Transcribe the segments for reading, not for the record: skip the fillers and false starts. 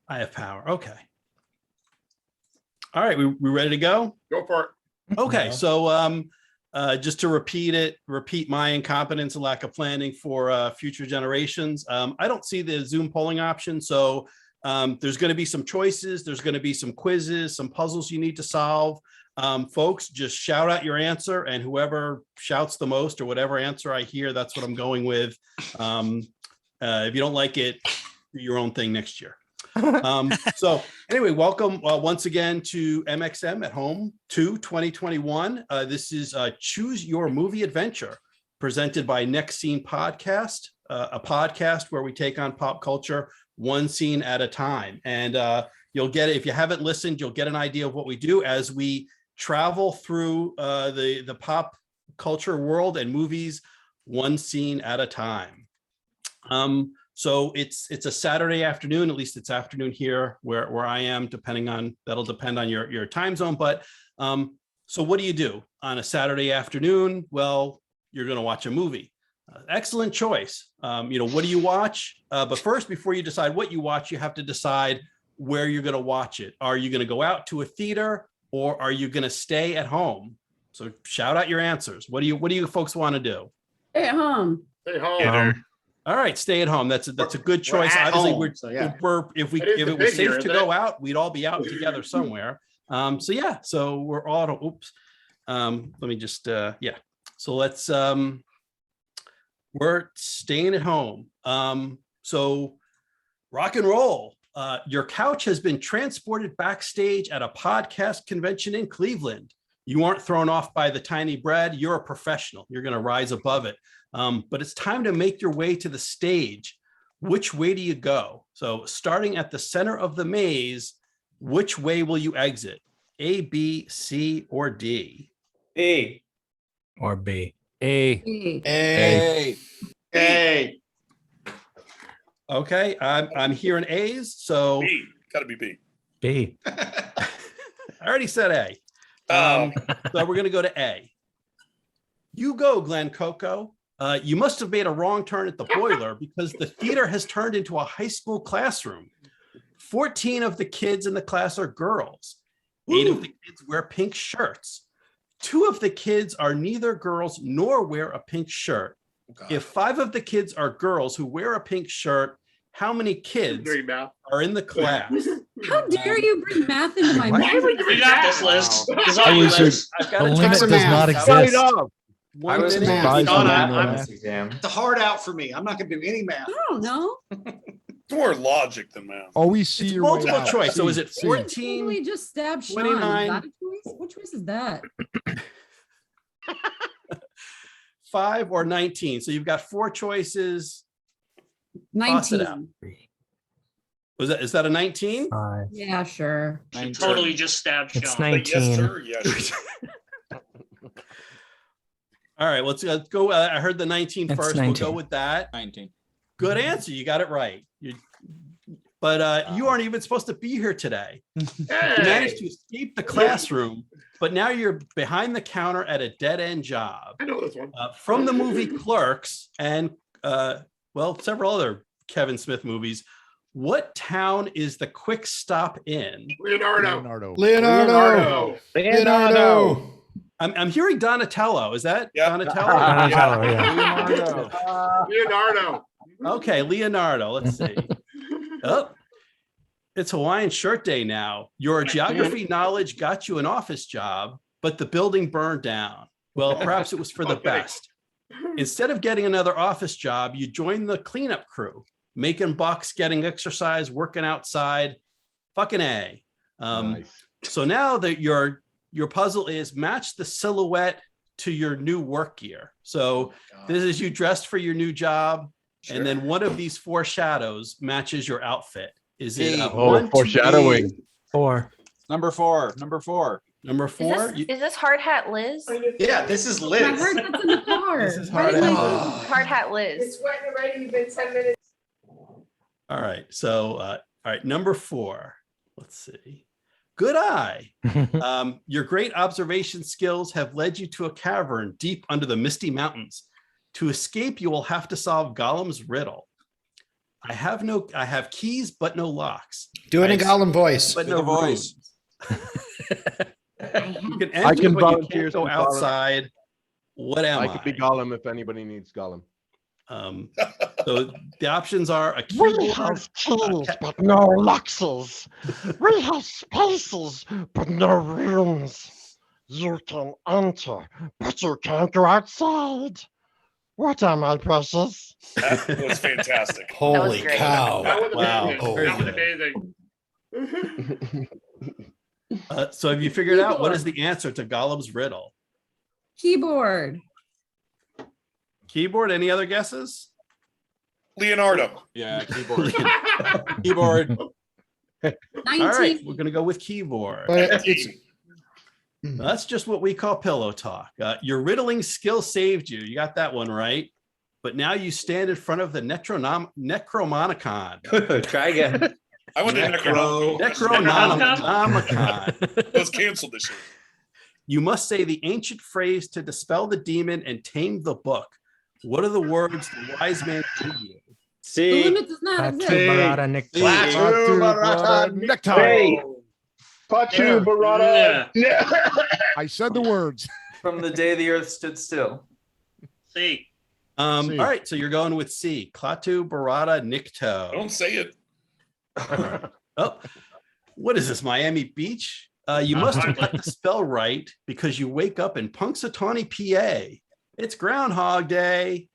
I have power. Okay. All right, we ready to go? Go for it. Okay, Yeah. so just to repeat my incompetence and lack of planning for future generations. I don't see the Zoom polling option, so there's going to be some choices. There's going to be some quizzes, some puzzles you need to solve. Folks, just shout out your answer, and whoever shouts the most or whatever answer I hear, that's what I'm going with. If you don't like it, do your own thing next year. So anyway, welcome once again to MxM at Home 2021. This is Choose Your Movie Adventure, presented by Next Scene Podcast, a podcast where we take on pop culture one scene at a time. And you'll get it, if you haven't listened, you'll get an idea of what we do as we travel through the pop culture world and movies one scene at a time. So it's a Saturday afternoon, at least it's afternoon here where I am, that'll depend on your time zone. But so what do you do on a Saturday afternoon? Well, you're going to watch a movie. Excellent choice. What do you watch? But first, before you decide what you watch, you have to decide where you're going to watch it. Are you going to go out to a theater, or are you going to stay at home? So shout out your answers. What do you folks want to do? Stay at home. Stay home. All right, stay at home. That's a good choice. at Obviously, home, so yeah. if That is it the was big safe here, to isn't go it? out, we'd all be out together somewhere. So we're all. Oops. Let me just. So let's. We're staying at home. So rock and roll. Your couch has been transported backstage at a podcast convention in Cleveland. You aren't thrown off by the tiny bread. You're a professional. You're going to rise above it. But it's time to make your way to the stage. Which way do you go? So starting at the center of the maze, which way will you exit? A, B, C, or D? A. Or B. Hey. A. Okay, I'm hearing A's. So B. Gotta be B. B. I already said A. So we're going to go to A. You go, Glenn Coco. You must have made a wrong turn at the boiler because the theater has turned into a high school classroom. 14 of the kids in the class are girls. 8 of the kids wear pink shirts. 2 of the kids are neither girls nor wear a pink shirt. If 5 of the kids are girls who wear a pink shirt, how many kids Doing math. are in the class? How dare you bring math into my What? mind? We got this list. This is I on your was list. I've The got a limit timer does now. not Outside exist. of 1 was minute. math. No, no, I'm I'm- exam. It's a hard out for me. I'm not gonna do any math. I don't know. It's more logic than math. Always see It's your way multiple out. choice. So See, is it see. 14? Totally just stab Sean. 29. Is that a choice? What choice is that? 5 or 19? So you've got 4 choices. Toss it out. 19. Is that a 19? 5. Yeah, sure. She totally just stabbed It's Sean. 19. Yes, sir. Yes. All right, let's go. I heard the 19 It's first. 19. We'll go with that. 19. Good answer. You got it right. But you aren't even supposed to be here today. You managed to escape the classroom, but now you're behind the counter at a dead-end job. I know this one. From the movie Clerks and, several other Kevin Smith movies, what town is the quick stop in? Leonardo. Leonardo. I'm hearing Donatello. Is that Yep. Donatello? Donatello, yeah. Leonardo. Okay, Leonardo. Let's see. Oh, it's Hawaiian Shirt Day now. Your geography knowledge got you an office job, but the building burned down. Well, perhaps it was for the Okay. best. Instead of getting another office job, you joined the cleanup crew, making bucks, getting exercise, working outside. Fucking A. Nice. So now that your puzzle is match the silhouette to your new work gear. So this is you dressed for your new job, and then one of these 4 shadows matches your outfit. Is it Oh, 1, 2, foreshadowing. 4. Number 4. Number Is 4? this Hard Hat Liz? Yeah, this is I Liz. heard that's in the car. This is Why hard didn't out. I- Hard Hat Liz. All right. So, all right. Number 4. Let's see. Good eye. Your great observation skills have led you to a cavern deep under the misty mountains. To escape, you will have to solve Gollum's riddle. I have keys, but no locks. Do it in I- Gollum voice. But Do no the voice. rooms. You can I enter, can but you volunteer can't go some Gollum. outside. What am I I? could be Gollum if anybody needs Gollum. So the options are a We keyboard. have keys, but no loxes. We have spaces, but no rooms. You can enter, but you can't go outside. What am I, precious? That was fantastic. Holy great. cow. That was Wow. amazing. Very That was good. amazing. So have you figured out what is the answer to Gollum's riddle? Keyboard. Keyboard, any other guesses? Leonardo. Yeah, keyboard. Keyboard. All right, 19. we're gonna go with keyboard. But it's, That's just what we call pillow talk. Your riddling skill saved you. You got that one right. But now you stand in front of the Necromonicon. Try again. I went to Necronomicon. Necronomicon. It was canceled this year. You must say the ancient phrase to dispel the demon and tame the book. What are the words the wise man gave you? The See, limit does not exist. Barada, Nick. Necktie. Fatu Barada. I said the words. from the day the earth stood still. See. All C. right, so you're going with C. Klaatu Barada Nikto. Don't say it. Oh, what is this, Miami Beach? You must have got the spell right because you wake up in Punxsutawney, PA. It's Groundhog Day.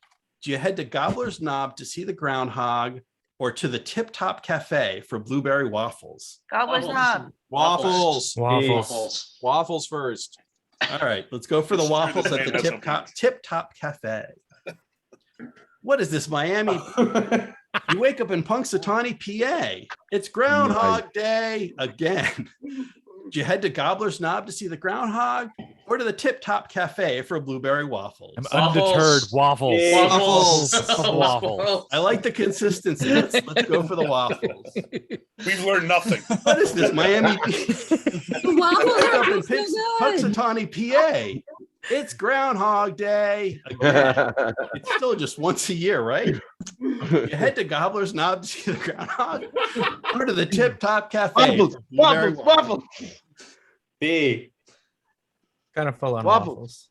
Do you head to Gobbler's Knob to see the groundhog or to the Tip Top Cafe for blueberry waffles? Gobbler's Knob. Waffles. Waffles. Waffles first. All right, let's go for the waffles at the That's Tip Top Cafe. What is this, Miami? You wake up in Punxsutawney, PA. It's Groundhog Day again. Did you head to Gobbler's Knob to see the groundhog or to the Tip Top Cafe for blueberry waffles? I'm undeterred. Waffles. Waffles. Waffles. I like the consistency. Let's go for the waffles. We've learned nothing. What is this, Miami? The waffles Wake up are in so good. Punxsutawney, PA. It's Groundhog Day again. It's still just once a year, right? You head to Gobbler's Knob to see the groundhog or to the Tip Top Cafe. Waffles. for blueberry Waffles. B. Kind of full on Waffles. waffles.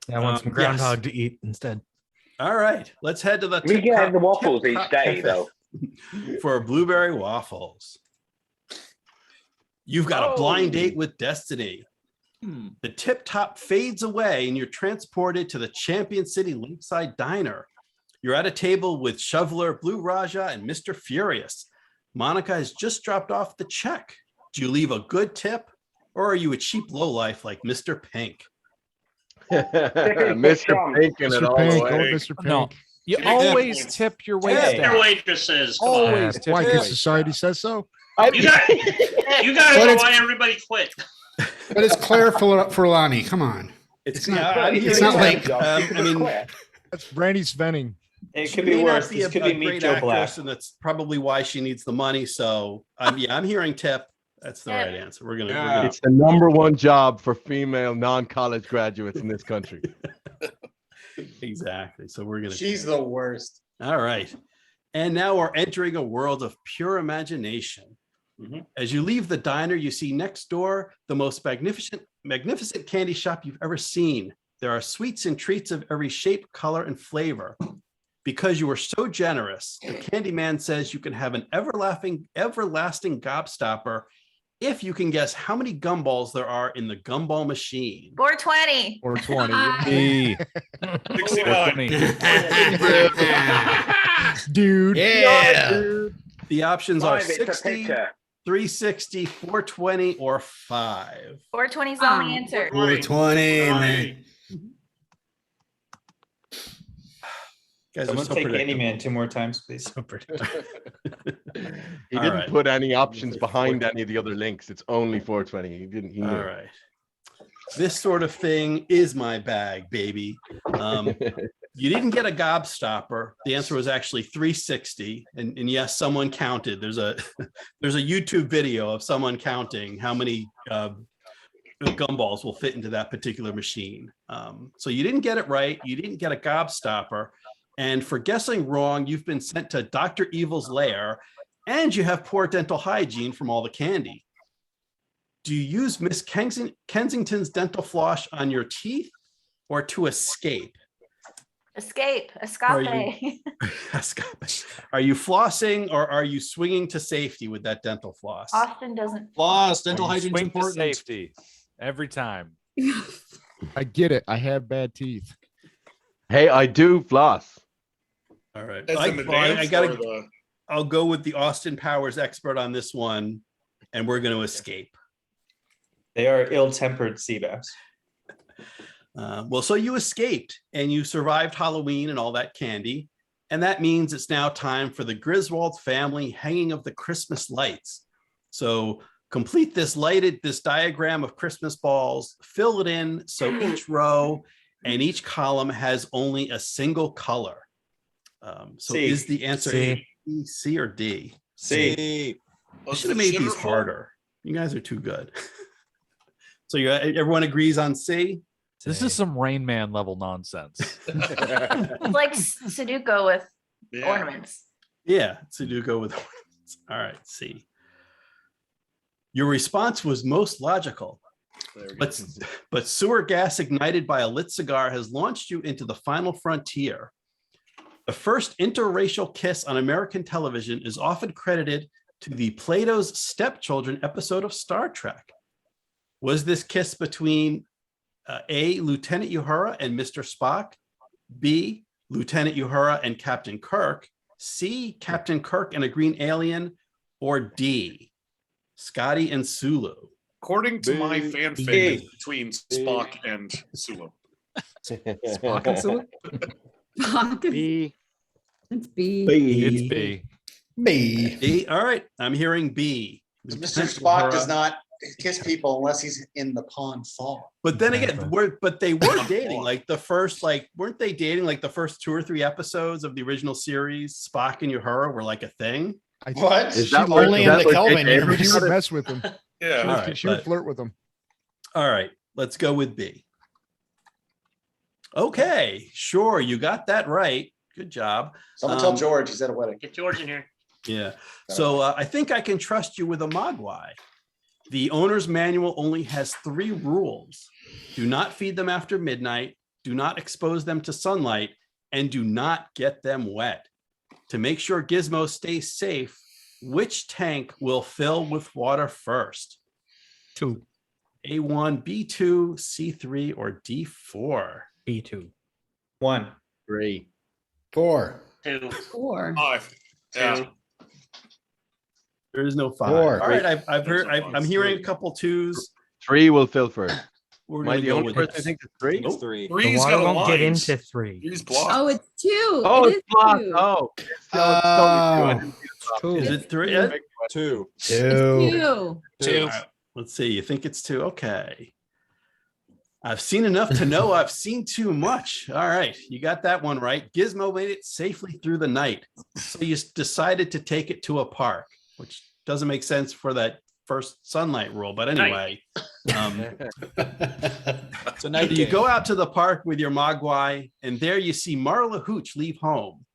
Yeah, I want some Yes. groundhog to eat instead. All right, let's head to the We Tip get Top- the waffles Tip each Top day, Cafe though. for blueberry waffles. You've got a blind date with destiny. The Tip Top fades away and you're transported to the Champion City Lakeside Diner. You're at a table with Shoveler, Blue Raja, and Mr. Furious. Monica has just dropped off the check. Do you leave a good tip or are you a cheap lowlife like Mr. Pink? Mr. Pink and it all the Pink. way. Mr. No, you Take always points. tip your Hey. wait Your staff. waitresses. Come on. Always tip Why? your Because wait society says so. You guys, you guys But are it's- why everybody quit. but it's Claire Furlani. Come on. It's not- I'm it's hearing not tip. like- I mean, That's Brandy Svenning. It she could may be not worse. This a- could a be Meet great Joe Black. actress, and that's probably why she needs the money. So I'm hearing tip. That's the right answer. We're gonna It's the #1 job for female non-college graduates in this country. exactly. So we're gonna. She's the worst. All right. And now we're entering a world of pure imagination. Mhm. As you leave the diner, you see next door the most magnificent candy shop you've ever seen. There are sweets and treats of every shape, color, and flavor. Because you were so generous, the candy man says you can have an everlasting gobstopper if you can guess how many gumballs there are in the gumball machine. 420. Or 20. B. 69. Dude. Yeah. The options are Five, it's a 60, picture. 360, 420, or 5. 420 is the only answer. 420, man. Guys are Someone so take predictable. Candyman 2 more times, please. So predictable. He All didn't right. put any options behind any of the other links. It's only 420. He didn't. He knew. All right. This sort of thing is my bag, baby. You didn't get a gobstopper. The answer was actually 360. And yes, someone counted. There's a YouTube video of someone counting how many gumballs will fit into that particular machine. So you didn't get it right. You didn't get a gobstopper. And for guessing wrong, you've been sent to Dr. Evil's lair, and you have poor dental hygiene from all the candy. Do you use Miss Kensington's dental floss on your teeth or to escape? Escape. Are Escape. Are you flossing or are you swinging to safety with that dental floss? Austin doesn't. Floss, dental When you hygiene is swing to important. safety every time. I get it. I have bad teeth. Hey, I do floss. All right. As in the dance or the- I'll go with the Austin Powers expert on this one, and we're going to escape. They are ill-tempered sea bass. Well, so you escaped and you survived Halloween and all that candy. And that means it's now time for the Griswold family hanging of the Christmas lights. So complete this diagram of Christmas balls, fill it in. So each row and each column has only a single color. So C. is the answer C. A, C, or D? C. I should have made these harder. You guys are too good. So everyone agrees on C? This is some Rain Man level nonsense. It's like Sudoku with Yeah. ornaments. Yeah, Sudoku with ornaments. All right, C. Your response was most logical, There we go. but sewer gas ignited by a lit cigar has launched you into the final frontier. The first interracial kiss on American television is often credited to the Plato's Stepchildren episode of Star Trek. Was this kiss between A, Lieutenant Uhura and Mr. Spock, B, Lieutenant Uhura and Captain Kirk, C, Captain Kirk and a green alien, or D, Scotty and Sulu? According to my B. fanfic, B. it's between Spock and Sulu. Spock and Sulu? Fuck. B. It's B. It's B. B. B, all right, I'm hearing B. Mr. Lieutenant Spock Uhura. does not kiss people unless he's in the pond thaw. But then again, Exactly. they were dating like the first, weren't they dating like the first 2 or 3 episodes of the original series? Spock and Uhura were like a thing. I What? Is She that where- only is in that the where Kelvin J.J. years. She would mess with him. Yeah. All right, She would but- flirt with him. All right, let's go with B. Okay, sure, you got that right. Good job. Someone tell George he's at a wedding. Get George in here. Yeah. So I think I can trust you with a Mogwai. The owner's manual only has 3 rules. Do not feed them after midnight, do not expose them to sunlight, and do not get them wet. To make sure Gizmo stays safe, which tank will fill with water first? 2. A1, B2, C3, or D4? B2. 1. 3. 4. 2. 4. 5. Yeah. 2. There is no 5. 4. All right, I've heard, I'm hearing a couple 2s. 3 will fill first. We're Am I gonna the go only with person who thinks it's 3? Nope. The Three's water got a won't get lines. into 3. Three's blocked. Oh, it's 2. Oh, It it's is blocked. 2. Oh. Oh. Two. Is it 3? Ed? 2. 2. 2. All right, let's see. You think it's 2? Okay. I've seen enough to know I've seen too much. All right, you got that one right. Gizmo made it safely through the night. So you decided to take it to a park, which doesn't make sense for that first sunlight rule. But anyway, It's a night you go out to the park with your Mogwai, and there you see Marla Hooch leave home.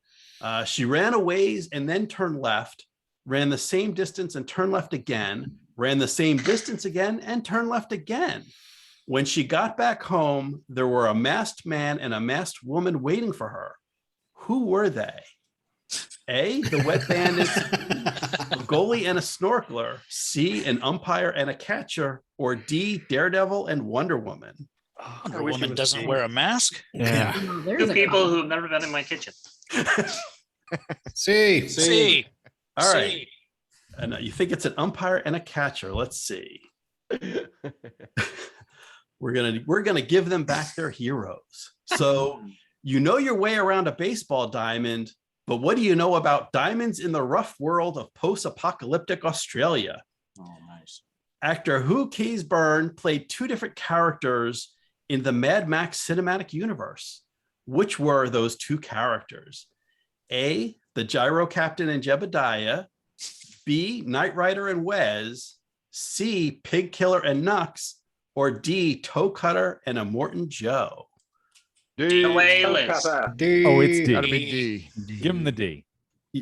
She ran a ways and then turned left, ran the same distance and turned left again, ran the same distance again and turned left again. When she got back home, there were a masked man and a masked woman waiting for her. Who were they? A, the wet bandits, a goalie and a snorkeler, C, an umpire and a catcher, or D, Daredevil and Wonder Woman? Wonder Woman doesn't wear a mask. Yeah. Oh, 2 there's a people who've never been in my kitchen. C. C. All right. And you think it's an umpire and a catcher. Let's see. We're gonna give them back their heroes. So you know your way around a baseball diamond, but what do you know about diamonds in the rough world of post-apocalyptic Australia? Oh, nice. Actor Hugh Keys-Byrne played 2 different characters in the Mad Max cinematic universe. Which were those 2 characters? A, the Gyro Captain and Jebediah, B, Knight Rider and Wes, C, Pig Killer and Nux, or D, Toe Cutter and Immortan Joe? D. The whale is. D. Oh, it's D. Gotta be D. Give him the D. They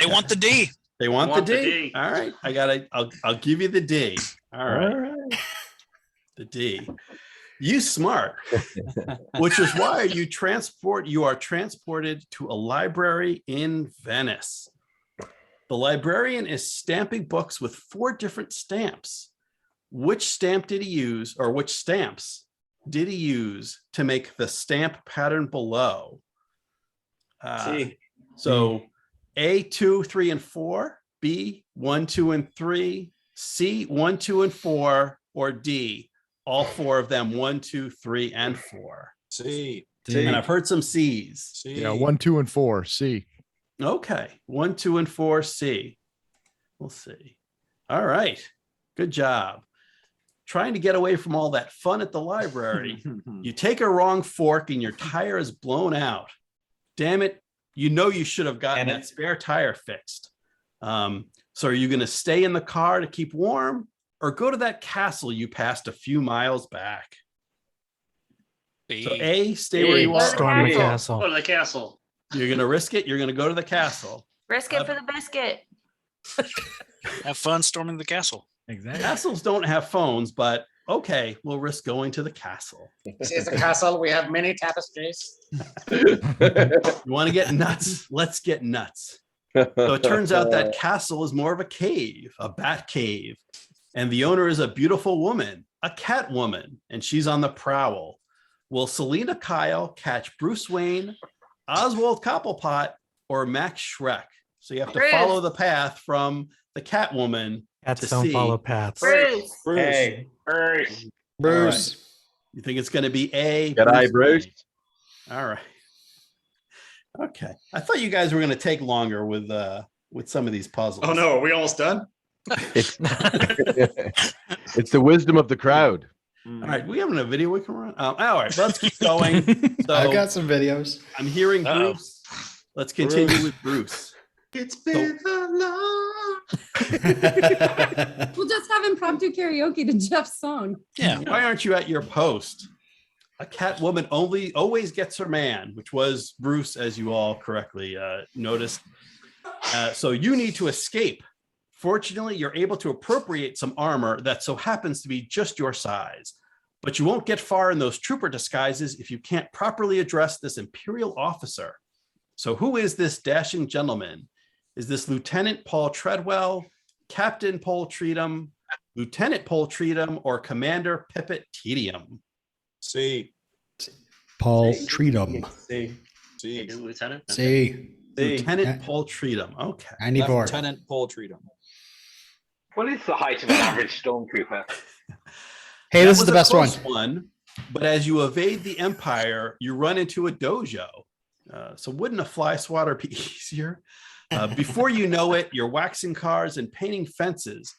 want the D. They want the Want the D. D. All right, I'll give you the D. All right, the D. You smart, which is why you are transported to a library in Venice. The librarian is stamping books with 4 different stamps. Which stamp did he use, or which stamps did he use to make the stamp pattern below? C. So A, 2, 3, and 4, B, 1, 2, and 3, C, 1, 2, and 4, or D, all 4 of them, 1, 2, 3, and 4. C. And I've heard some C's. C. Yeah, 1, 2, and 4. C. Okay, 1, 2, and 4, C. We'll see. All right, good job. Trying to get away from all that fun at the library. You take a wrong fork and your tire is blown out. Damn it, you know you should have gotten that spare tire fixed. So are you going to stay in the car to keep warm, or go to that castle you passed a few miles back? So A, stay where you are. Storm the Castle. castle. Go to the castle. You're going to risk it. You're going to go to the castle. Risk it for the biscuit. Have fun storming the castle. Exactly. Castles don't have phones, but okay, we'll risk going to the castle. This is a castle. We have many tapestries. You want to get nuts? Let's get nuts. So it turns out that castle is more of a cave, a bat cave. And the owner is a beautiful woman, a cat woman, and she's on the prowl. Will Selena Kyle catch Bruce Wayne, Oswald Cobblepot, or Max Shrek? So you have to Bruce. follow the path from the cat woman. Cats to don't C. follow paths. Bruce. Bruce. Hey. Bruce. You think it's going to be A? G'day, Bruce. Wayne? All right. Okay. I thought you guys were going to take longer with some of these puzzles. Oh no, are we almost done? It's, it's the wisdom of the crowd. All right. We having a video we can run? All right. Let's keep going. So I've got some videos. I'm hearing Bruce. Let's continue with Bruce. It's been a long. We'll just have impromptu karaoke to Jeff's song. Yeah. Why aren't you at your post? A cat woman always gets her man, which was Bruce, as you all correctly noticed. So you need to escape. Fortunately, you're able to appropriate some armor that so happens to be just your size. But you won't get far in those trooper disguises if you can't properly address this imperial officer. So who is this dashing gentleman? Is this Lieutenant Paul Treadwell, Captain Paul Treatham, Lieutenant Paul Treatham, or Commander Pippet Tedium? C. Paul Treatham. C. Hey, C. Lieutenant. C. Lieutenant Paul Treatham. Okay. 94. Lieutenant Paul Treatham. What is the height of an average stormtrooper? Hey, That this is was the a best one. close one. But as you evade the Empire, you run into a dojo. So wouldn't a fly swatter be easier? Before you know it, you're waxing cars and painting fences.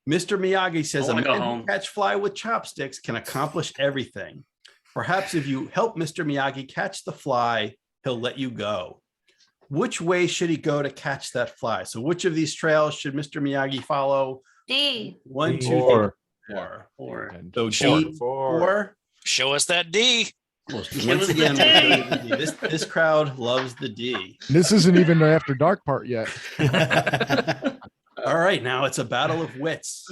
Mr. Miyagi says I a wanna go man who home. catch fly with chopsticks can accomplish everything. Perhaps if you help Mr. Miyagi catch the fly, he'll let you go. Which way should he go to catch that fly? So which of these trails should Mr. Miyagi follow? D. 1, 2, 3, Four. 4. Or So Four. D, 4. show us that D. Once again, this crowd loves the D. This isn't even the after dark part yet. All right, now it's a battle of wits.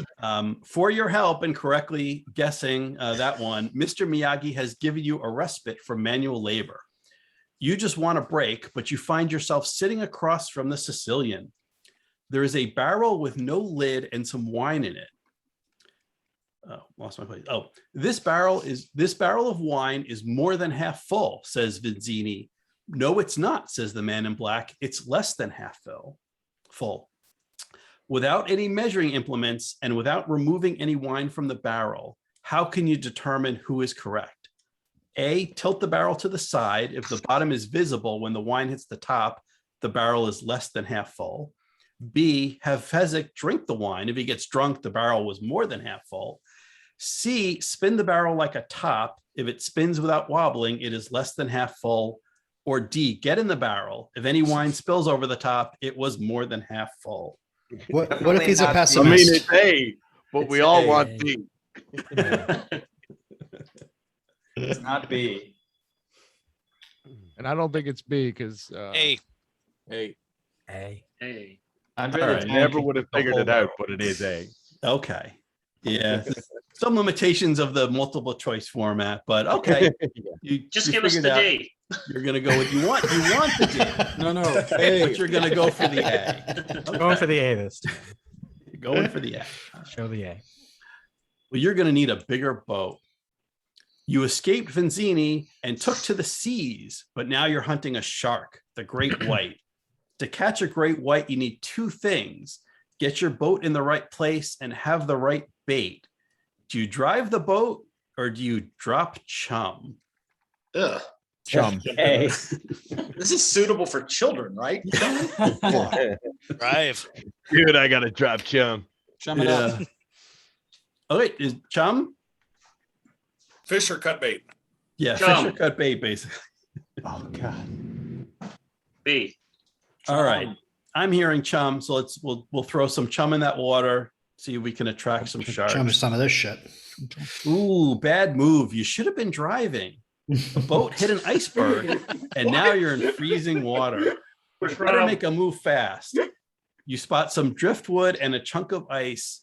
For your help in correctly guessing that one, Mr. Miyagi has given you a respite from manual labor. You just want a break, but you find yourself sitting across from the Sicilian. There is a barrel with no lid and some wine in it. Oh, lost my place. Oh, this barrel of wine is more than half full, says Vizzini. No, it's not, says the man in black. It's less than half full. Without any measuring implements and without removing any wine from the barrel, how can you determine who is correct? A, tilt the barrel to the side. If the bottom is visible when the wine hits the top, the barrel is less than half full. B, have Fezzik drink the wine. If he gets drunk, the barrel was more than half full. C, spin the barrel like a top. If it spins without wobbling, it is less than half full. Or D, get in the barrel. If any wine spills over the top, it was more than half full. What if he's a I mean, pessimist? it's A, but we all want D. It's not B. And I don't think it's B because A. A. A. A. I'd All rather right. Never would have the figured it whole- out, but it is A. Okay. Yeah. Some limitations of the multiple choice format, but okay. Just you give us figured the out D. You're gonna go with you want the D. No, no. But A. you're gonna go for the A. Going for the A this time. You're going for the A. Show the A. Well, you're gonna need a bigger boat. You escaped Vinzini and took to the seas, but now you're hunting a shark, the great white. To catch a great white, you need two things: get your boat in the right place and have the right bait. Do you drive the boat or do you drop chum? Ugh. chum. Hey. This is suitable for children, right? Drive. Dude, I got to drop chum. Chum it up. Oh, wait, is chum? Fish or cut bait? Yeah, Chum. fish or cut bait, basically. Oh, God. B. All right. I'm hearing chum, so we'll throw some chum in that water, see if we can attract some sharks. Chum some of this shit. Ooh, bad move. You should have been driving. The boat hit an iceberg, and now you're in freezing water. You better make a move fast. You spot some driftwood and a chunk of ice.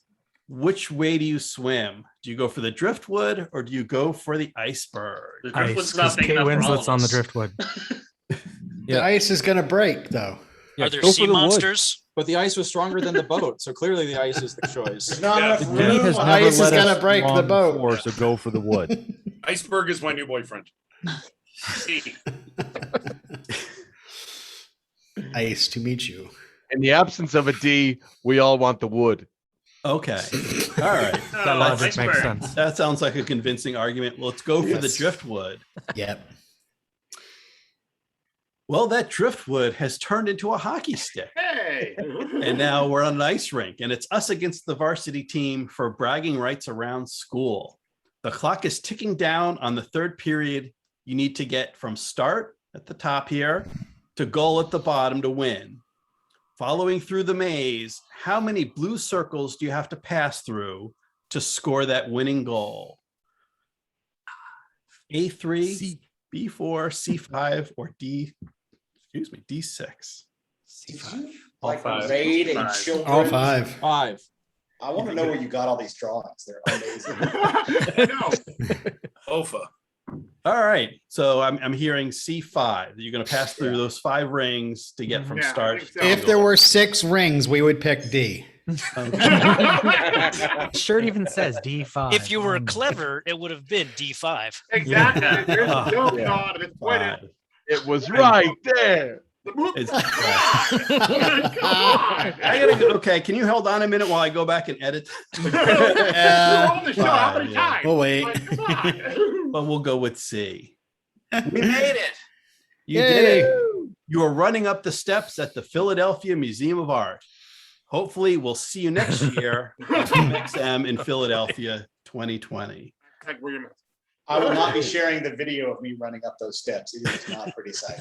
Which way do you swim? Do you go for the driftwood or do you go for the iceberg? The Ice. driftwood's not 'Cause big Kate enough for all Winslet's of on the us. driftwood. The ice is gonna break though. Yeah, Are there go sea for the wood. monsters? But the ice was stronger than the boat, so clearly the ice is the choice. There's not Yeah. enough The room. D has never Ice is let gonna us break the wrong boat. before, so go for the wood. Iceberg is my new boyfriend. C. Ice to meet you. In the absence of a D, we all want the wood. Okay. All right. That Oh, logic makes iceberg. sense. That sounds like a convincing argument. Let's go for the Yes. driftwood. Yep. Well, that driftwood has turned into a hockey stick. Hey. And now we're on an ice rink, and it's us against the varsity team for bragging rights around school. The clock is ticking down on the third period. You need to get from start at the top here to goal at the bottom to win. Following through the maze, how many blue circles do you have to pass through to score that winning goal? A3, B4, C5, or D6? Like five. raid and children. All five. 5. I want to know where you got all these drawings. They're amazing. No. OFA. All right. So I'm hearing C5. You're going to pass through those 5 rings to get from Yeah, I start. think so. to If there goal. were 6 rings, we would pick D. Shirt even says D5. If you were clever, it would have been D5. Exactly. There's Oh, no yeah. thought of it. Wait, Five. It was right there. the move. It's- Come on. I gotta go. Okay, can you hold on a minute while I go back and edit? You're on the show how many yeah. times? We'll wait. Like, come on. But we'll go with C. We made it. You Yay. did it. You are running up the steps at the Philadelphia Museum of Art. Hopefully, we'll see you next year at MxM in Philadelphia 2020. Heck, we're gonna- I will not be sharing the video of me running up those steps. It is not pretty sight.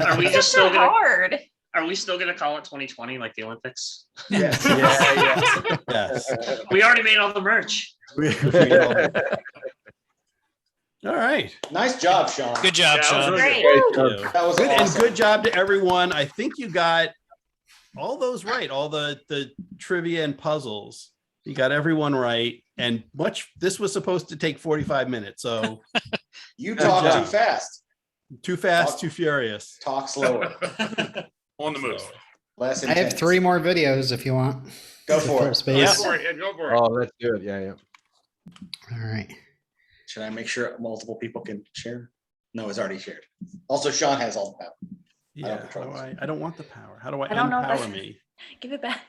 Are we just still gonna? hard. Are we still gonna call it 2020 like the Olympics? Yes. Yes. We already made all the merch. All right. Nice job, Sean. Good job, Yeah, that was Sean. really Great. Thank you. That was Good, and awesome. good job to everyone. I think you got all those right, all the trivia and puzzles. You got everyone right. And this was supposed to take 45 minutes. So You talk Good too job. fast. too fast, too furious. Talk slower. On the move. Less I have intense. 3 more videos if you want. Go for it. Space. Go for it. Yeah, go for it. Oh, let's do it. Yeah, yeah. All right. Should I make sure multiple people can share? No, it's already shared. Also, Sean has all the power. Yeah. control this. I don't want the power. How do I I don't know if empower that's- me? Give it back.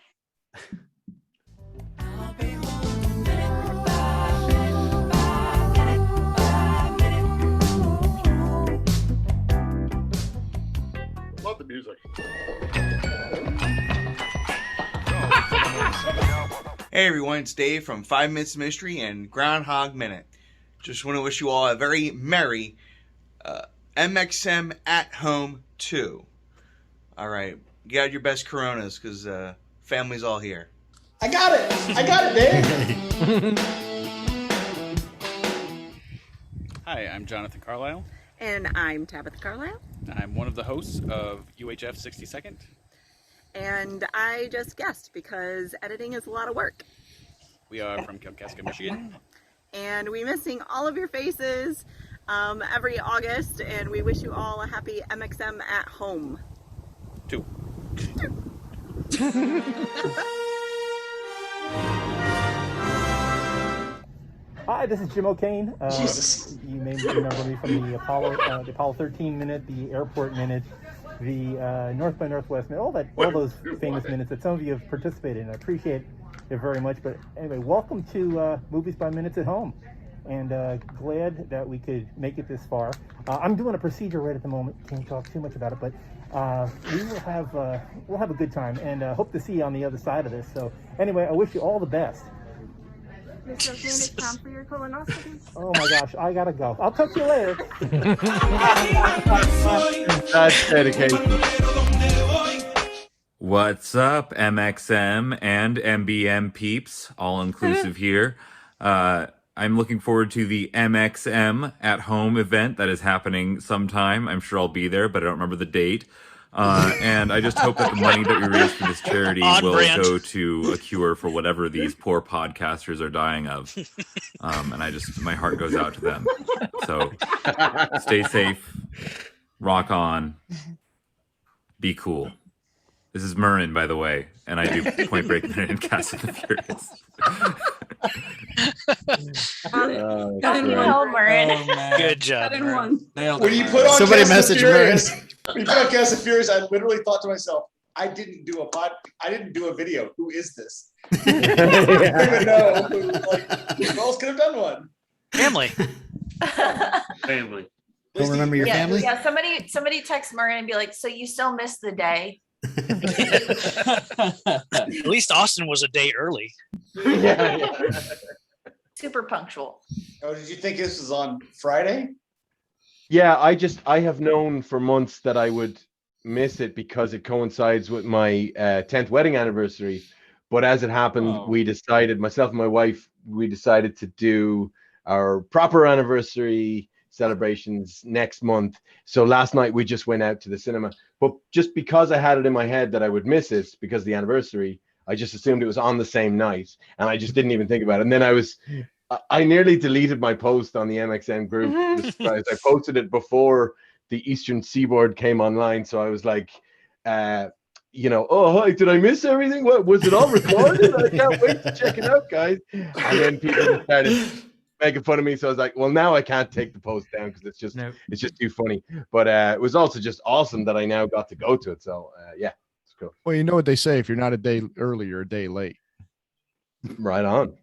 Love the music. Hey everyone, it's Dave from 5 Minutes Mystery and Groundhog Minute. Just want to wish you all a very merry MxM at home 2. Alright, get out your best Coronas because family's all here. I got it. I got it, Dave. Hi, I'm Jonathan Carlisle. And I'm Tabitha Carlisle. I'm one of the hosts of UHF 60-second. And I just guessed because editing is a lot of work. We are from Kalkaska, Michigan. And we're missing all of your faces every August, and we wish you all a happy MxM at home. 2. Hi, this is Jim O'Kane. You may remember me from the Apollo 13 minute, the airport minute, the North by Northwest minute, all those famous minutes that some of you have participated in. I appreciate it very much. But anyway, welcome to Movies by Minutes at Home, and glad that we could make it this far. I'm doing a procedure right at the moment. Can't talk too much about it, but we'll have a good time, and hope to see you on the other side of this. So anyway, I wish you all the best. Mr. O'Kane, it's time for your colonoscopy. Oh my gosh, I gotta go. I'll talk to you later. That's dedication. What's up, MxM and MBM peeps, all inclusive here. I'm looking forward to the MxM at home event that is happening sometime. I'm sure I'll be there, but I don't remember the date. And I just hope that the money that we raise for this charity will go to a cure for whatever these poor podcasters are dying of. And my heart goes out to them. So stay safe, rock on, be cool. This is Murrin, by the way, and I do Point Break and Cast of the Furious. Good job. When you put on Somebody Cast of message Furious, Murray. when you put on Cast of Furious, I literally thought to myself, I didn't do a video. Who is this? I don't even know. Who else could have done one? Family. Don't remember your family? Yeah, somebody text Murray and be like, so you still miss the day? At least Austin was a day early. Super punctual. Oh, did you think this was on Friday? Yeah, I have known for months that I would miss it because it coincides with my 10th wedding anniversary. But as it happened, we decided, myself and my wife, we decided to do our proper anniversary celebrations next month. So last night we just went out to the cinema. But just because I had it in my head that I would miss it because of the anniversary, I just assumed it was on the same night, and I just didn't even think about it. And then I nearly deleted my post on the MxM group. I posted it before the Eastern Seaboard came online, so I was like, oh hi, did I miss everything? What was it all recorded? I can't wait to check it out, guys. And then people started making fun of me, so I was like, well, now I can't take the post down because it's just too funny. But it was also just awesome that I now got to go to it. So yeah, it's cool. Well, you know what they say: if you're not a day early, you're a day late. Right on.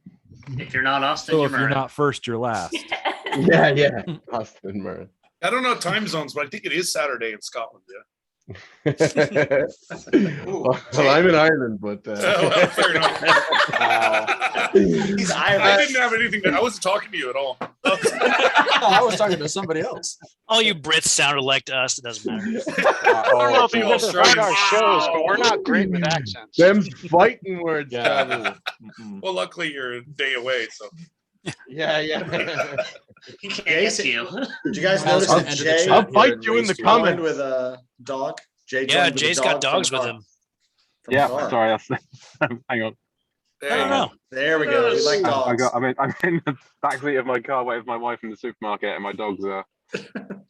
If you're not Austin, So you're if you're Murray. not first, you're last. Yeah. Austin Murray. I don't know time zones, but I think it is Saturday in Scotland. Yeah. Well, I'm in Ireland, but Well, fair enough. He's Irish. I didn't have anything. I wasn't talking to you at all. I was talking to somebody else. All you Brits sounded like to us. It doesn't matter. I don't know if you We've heard our shows, but we're not great with accents. them fighting words. Well, luckily you're a day away, so. Yeah. He can't get to you. Did you guys notice that Jay I'll fight you in the joined comments. with a dog? Jay Yeah, joined with a Jay's dog got from dogs the with car. him. From Yeah, the car. sorry. Hang on. I don't know. There we go. We like dogs. I'm in the backseat of my car waiting for my wife in the supermarket, and my dogs are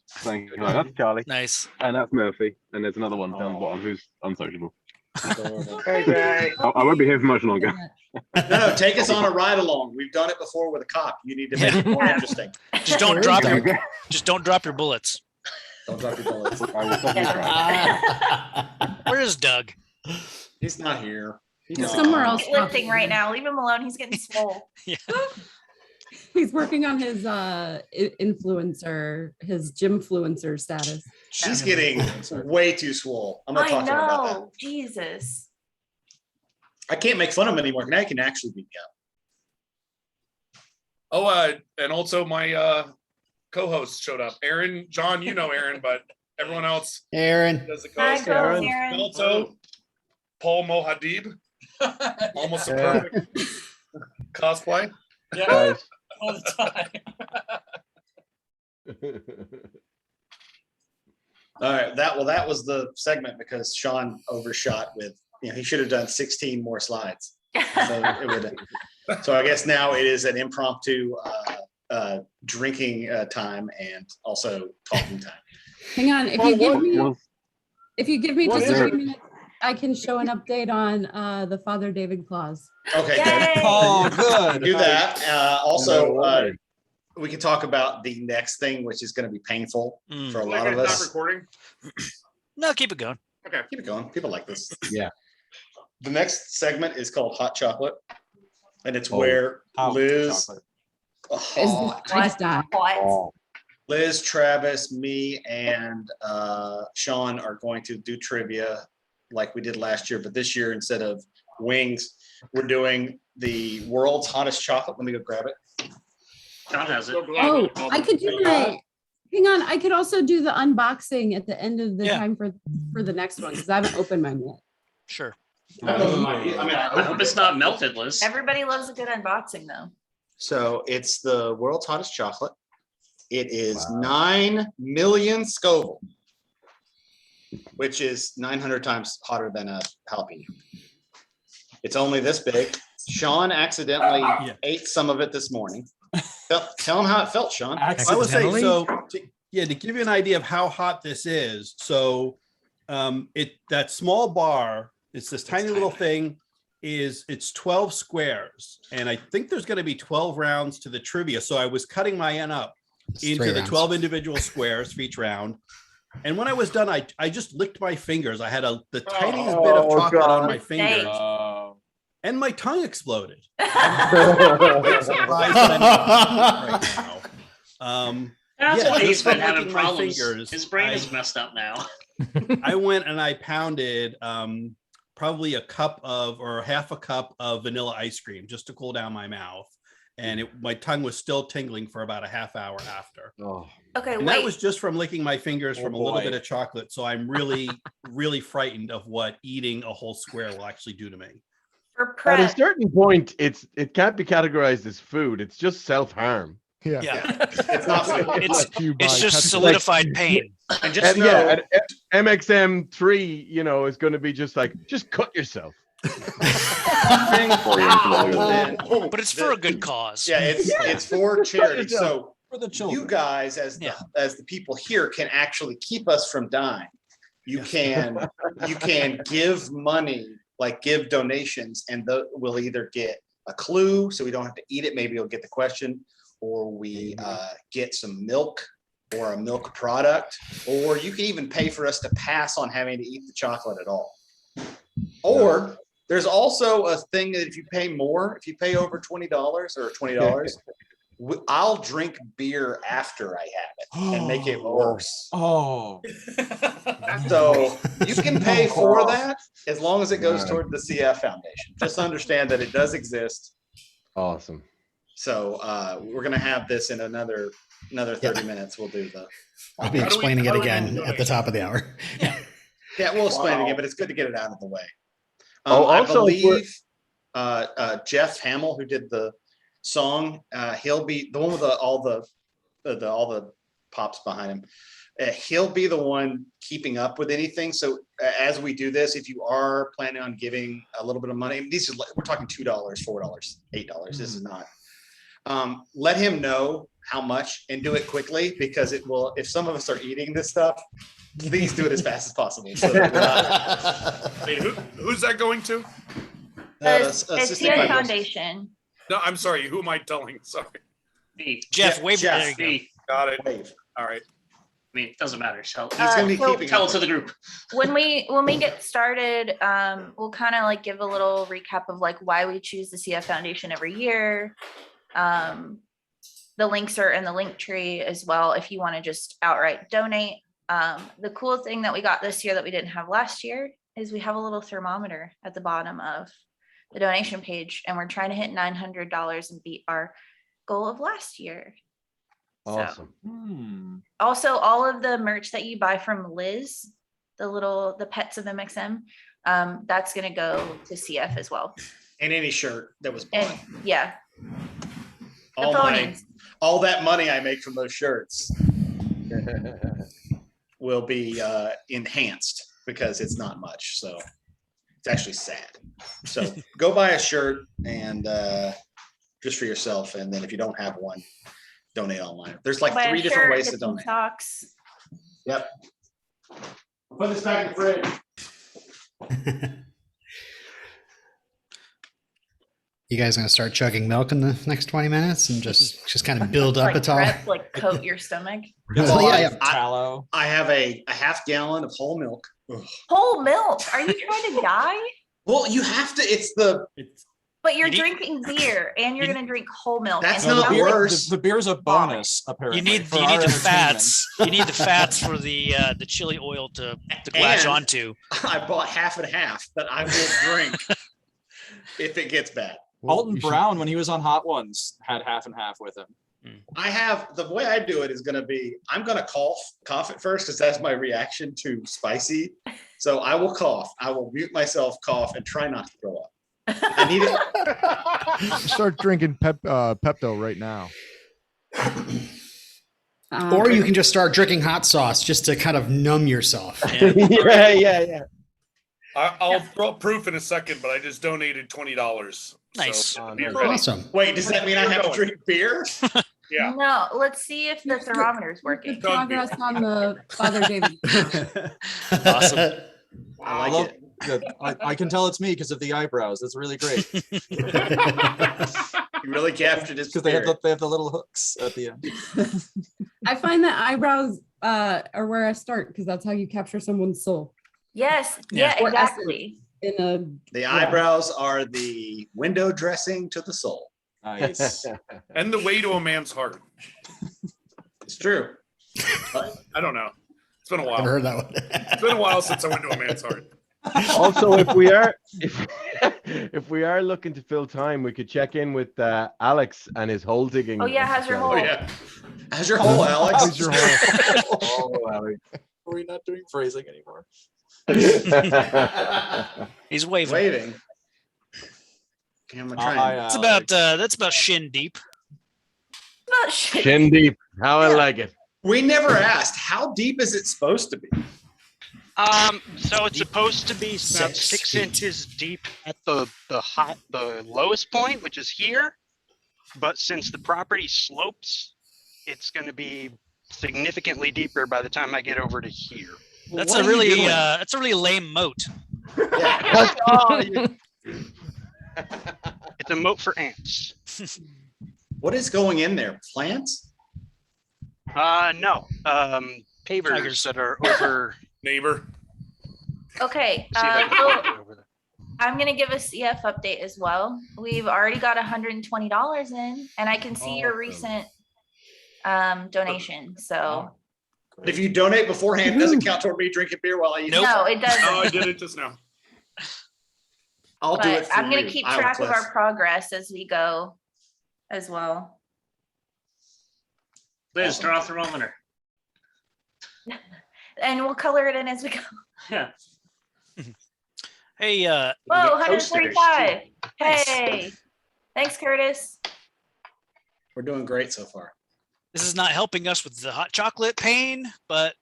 saying, "Hello, that's Charlie." Nice. And that's Murphy. And there's another one down the bottom who's unsociable. Hey, Jay. I won't be here for much longer. No, take us on a ride along. We've done it before with a cop. You need to make it more interesting. Just don't drop your bullets. Don't drop your bullets. I will definitely try. Where's Doug? He's not here. He's somewhere else. He's lifting right now. Leave him alone. He's getting swole. He's working on his influencer, his gymfluencer status. She's getting way too swole. I'm gonna talk to her about that. Jesus. I can't make fun of him anymore. Now he can actually beat me up. Oh, and also my co-host showed up. Aaron, John, you know Aaron, but everyone else Aaron. does the Hi, co-host. Aaron. And also Paul Mohadib. Almost a perfect cosplay. Yeah, all the time. All right, that was the segment because Sean overshot with, he should have done 16 more slides. So I guess now it is an impromptu drinking time and also talking time. Hang on, if you give me just a few minutes, I can show an update on the Father David Claus. Okay, Yay! Oh, good. do that. We can talk about the next thing, which is going to be painful for a lot of Not us. recording. No, keep it going. Okay, Keep it going. People like this. Yeah. The next segment is called Hot Chocolate, and it's where Liz, Liz, Travis, me, and Sean are going to do trivia like we did last year, but this year instead of wings, we're doing the world's hottest chocolate. Let me go grab it. John has it. Oh, I could do my, hang on, I could also do the unboxing at the end of the time for the next one, because I haven't opened mine yet. Sure. I hope it's not melted, Liz. Everybody loves a good unboxing though. So it's the world's hottest chocolate. It is 9 million Scoville, which is 900 times hotter than a jalapeno. It's only this big. Sean accidentally ate some of it this morning. Tell him how it felt, Sean. I would say so. To give you an idea of how hot this is. So, that small bar, it's this tiny little thing. It's 12 squares, and I think there's going to be 12 rounds to the trivia. So I was cutting my end up into the 12 individual squares for each round. And when I was done, I just licked my fingers. I had the tiniest bit of chocolate on my fingers. And my tongue exploded. I'm surprised that I'm right now. He's been having my problems. fingers, His brain is messed up now. I went and I pounded probably a cup of or half a cup of vanilla ice cream just to cool down my mouth. And my tongue was still tingling for about a half hour after. Okay, and that was just from licking my fingers from a little bit of chocolate. So I'm really, really frightened of what eating a whole square will actually do to me. At a certain point, it can't be categorized as food. It's just self-harm. Yeah. It's not food. It's just solidified pain. And just at MxM 3, is going to be just cut yourself. But it's for a good cause. Yeah, it's for charity. So for the children, you guys, as the people here, can actually keep us from dying. You can give money, like give donations, and we'll either get a clue, so we don't have to eat it. Maybe you'll get the question, or we get some milk or a milk product, or you can even pay for us to pass on having to eat the chocolate at all. Or there's also a thing that if you pay over $20 or $20, I'll drink beer after I have it and make it worse. So you can pay for that as long as it goes toward the CF Foundation. Just understand that it does exist. Awesome. So we're gonna have this in another 30 minutes. We'll do the. I'll be explaining it again at the top of the hour. Yeah, we'll explain it again, but it's good to get it out of the way. Also, I believe Jeff Hamill, who did the song, he'll be the one with all the pops behind him. He'll be the one keeping up with anything. So as we do this, if you are planning on giving a little bit of money, we're talking $2, $4, $8. This is not. Let him know how much and do it quickly, because it will. If some of us are eating this stuff, please do it as fast as possible. So Wait, who's that going to? It's the foundation. No, I'm sorry. Who am I telling? Sorry. Jeff, wave. There you go. Got it. Wave. All right. I mean, it doesn't matter. Tell So it to the group. When we get started, we'll kind of give a little recap of why we choose the CF Foundation every year. The links are in the link tree as well if you want to just outright donate. The cool thing that we got this year that we didn't have last year is we have a little thermometer at the bottom of the donation page, and we're trying to hit $900 and beat our goal of last year. Awesome. So, also, all of the merch that you buy from Liz, the pets of MxM, that's going to go to CF as well. And any shirt that was bought. Yeah. All that money I make from those shirts will be enhanced because it's not much. So it's actually sad. So go buy a shirt and just for yourself. And then if you don't have one, donate online. There's like Buy a 3 different shirt, ways get to some donate. Socks. Yep. Put this back in the fridge. You guys gonna start chugging milk in the next 20 minutes and just kind of build up Like a tall? like coat your stomach. Well, yeah. I have a half gallon of whole milk. Ugh. Whole milk. Are you trying to die? Well, you have to. But you're drinking beer and you're gonna drink whole milk. That's and not it sounds like worse. The beer's a bonus, apparently. You need for the our fats. You need the fats for the chili oil to latch And onto. I bought half and half that I will drink if it gets bad. Alton Brown, when he was on Hot Ones, had half and half with him. I have the way I do it is going to be I'm going to cough at first because that's my reaction to spicy. So I will cough. I will mute myself, cough, and try not to throw up. I need it. Start drinking Pepto right now. Or you can just start drinking hot sauce just to kind of numb yourself. Yeah. I'll throw up proof in a second, but I just donated $20. Nice. So, Awesome. Wait, does that mean I have to drink beer? Yeah. No, let's see if the thermometer is working. Good progress on the Father David. Awesome. I like it. Good. I can tell it's me because of the eyebrows. That's really great. You really captured his Because they have the little hooks at the end. I find that eyebrows are where I start because that's how you capture someone's soul. Yes. Yeah. Yeah, exactly. The eyebrows are the window dressing to the soul. Nice. And the way to a man's heart. It's true. I don't know. It's been a while. Never heard that one. It's been a while since I went to a man's heart. Also, if we are looking to fill time, we could check in with Alex and his hole digging. Oh yeah, how's your hole? Oh yeah. How's your hole, Alex? How's your hole? Oh, Alex. Are we not doing phrasing anymore? He's waving. Waving. Okay, I'm gonna try. It's about that's about shin deep. Not shit. Shin deep. How I like it. We never asked. How deep is it supposed to be? So it's supposed to be about 6 inches deep at the lowest point, which is here. But since the property slopes, it's going to be significantly deeper by the time I get over to here. That's a really lame moat. Yeah. It's a moat for ants. What is going in there? Plants? No. Pavers Tigers. that are over. Neighbor. Okay. See if I can Well, get it over there. I'm gonna give a CF update as well. We've already got $120 in, and I can see your recent donation. So But if you donate beforehand, it doesn't count toward me drinking beer while I eat. no, it doesn't. Oh, I did it just now. I'll do it. But I'm gonna you, keep Iowa track of Cliff. our progress as we go as well. Liz, turn off the thermometer. And we'll color it in as we go. Yeah. Hey, Whoa, we get coasters, 145. too. Hey. Thanks, Curtis. We're doing great so far. This is not helping us with the hot chocolate pain, but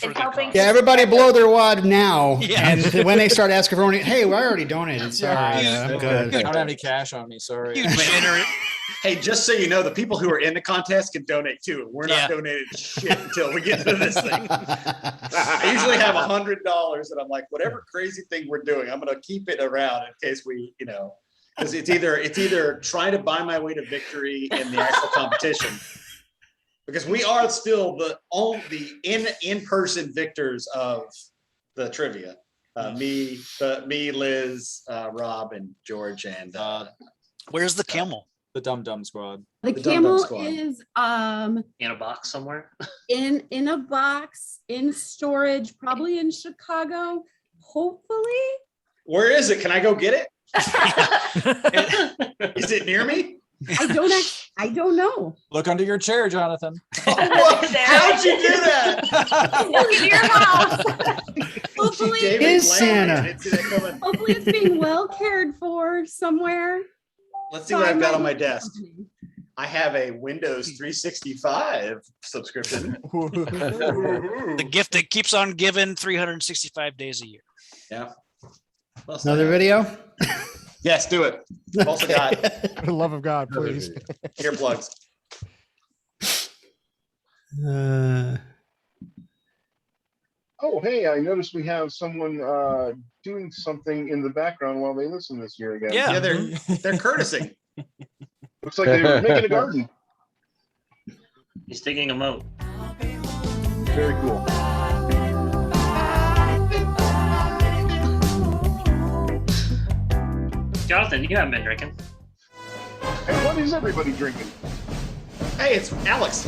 It's helping. Yeah, everybody blow their wad now. Yeah. And when they start asking for money, hey, well, I already donated. Sorry, I'm I good. don't have any cash on me. Sorry. you degenerate. Hey, just so you know, the people who are in the contest can donate too. We're not Yeah. donating shit until we get to this thing. I usually have $100 and I'm like, whatever crazy thing we're doing, I'm gonna keep it around in case we, because it's either trying to buy my way to victory in the actual competition, because we are still the in-person victors of the trivia. Me, Liz, Rob, and George, and Where's the camel? The Dum Dum Squad. The Dum Dum camel Squad. is In a box somewhere? in a box in storage, probably in Chicago. Hopefully. Where is it? Can I go get it? Is it near me? I don't know. Look under your chair, Jonathan. How'd you do that? Look at your house. Hopefully, David Is Lang, Santa. I didn't see that coming. it's being well cared for somewhere. Let's see what I've got on my desk. I have a Windows 365 subscription. The gift that keeps on giving 365 days a year. Yeah. Another video? Yes, do it. Also got For the love of God, please. earplugs. Oh, hey, I noticed we have someone doing something in the background while they listen this year again. Yeah, they're courtesing. Looks like they're making a garden. He's digging a moat. Very cool. Jonathan, you haven't been drinking. And what is everybody drinking? Hey, it's Alex.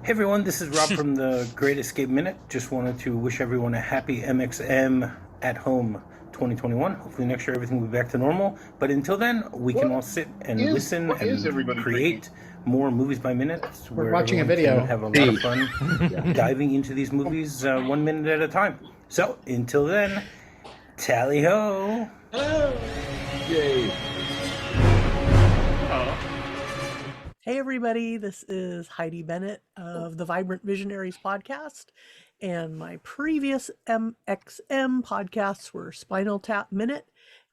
Hey everyone, this is Rob from the Great Escape Minute. Just wanted to wish everyone a happy MxM at home 2021. Hopefully next year everything will be back to normal. But until then, we can all sit and listen and create more movies by minute. We're watching a everyone video. can have a lot of fun diving into these movies 1 minute at a time. So until then, tally ho! Hello! Yay! Hey everybody, this is Heidi Bennett of the Vibrant Visionaries podcast, and my previous MxM podcasts were Spinal Tap Minute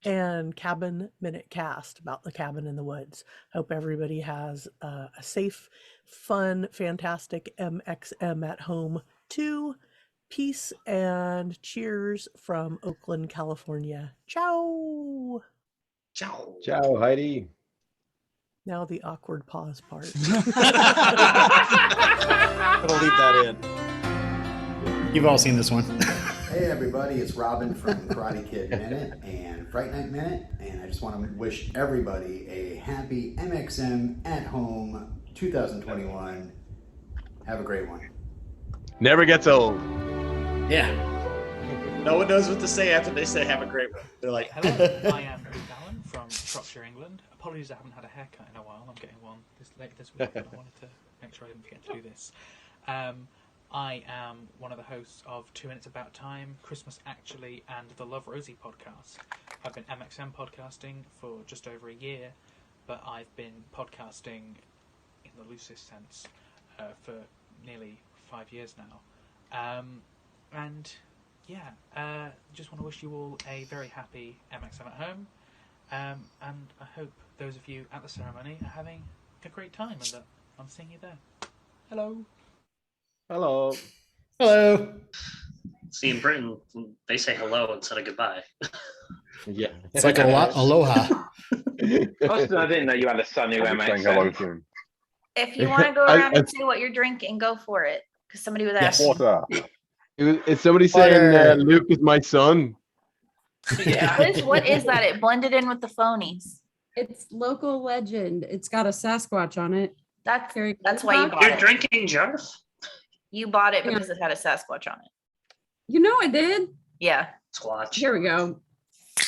and Cabin Minute Cast about the cabin in the woods. Hope everybody has a safe, fun, fantastic MxM at home too. Peace and cheers from Oakland, California. Ciao! Ciao! Ciao, Heidi. Now the awkward pause part. I'm gonna leave that in. You've all seen this one. Hey everybody, it's Robin from Karate Kid Minute and Fright Night Minute, and I just want to wish everybody a happy MxM at home 2021. Have a great one. Never gets old. Yeah. No one knows what to say after they say have a great one. They're like, Hello, I am Luke Allen from Shropshire, England. Apologies I haven't had a haircut in a while. I'm getting one late this week, but I wanted to make sure I didn't forget to do this. I am one of the hosts of 2 Minutes About Time, Christmas Actually, and the Love Rosie podcast. I've been MxM podcasting for just over a year, but I've been podcasting in the loosest sense for nearly 5 years now. Just want to wish you all a very happy MxM at home. And I hope those of you at the ceremony are having a great time and that I'm seeing you there. Hello. Hello. Hello. See, in Britain, they say hello instead of goodbye. Yeah. It's like aloha. Austin, I didn't know you had a son who MxM. If you want to go around and say what you're drinking, go for it. Because somebody was asking. Water. Is somebody saying Luke is my son? What is that? It blended in with the phonies. It's local legend. It's got a Sasquatch on it. That's why you bought You're it. drinking Jarth? You bought it because it had a Sasquatch on it. You know I did. Yeah. Squatch. Here we go.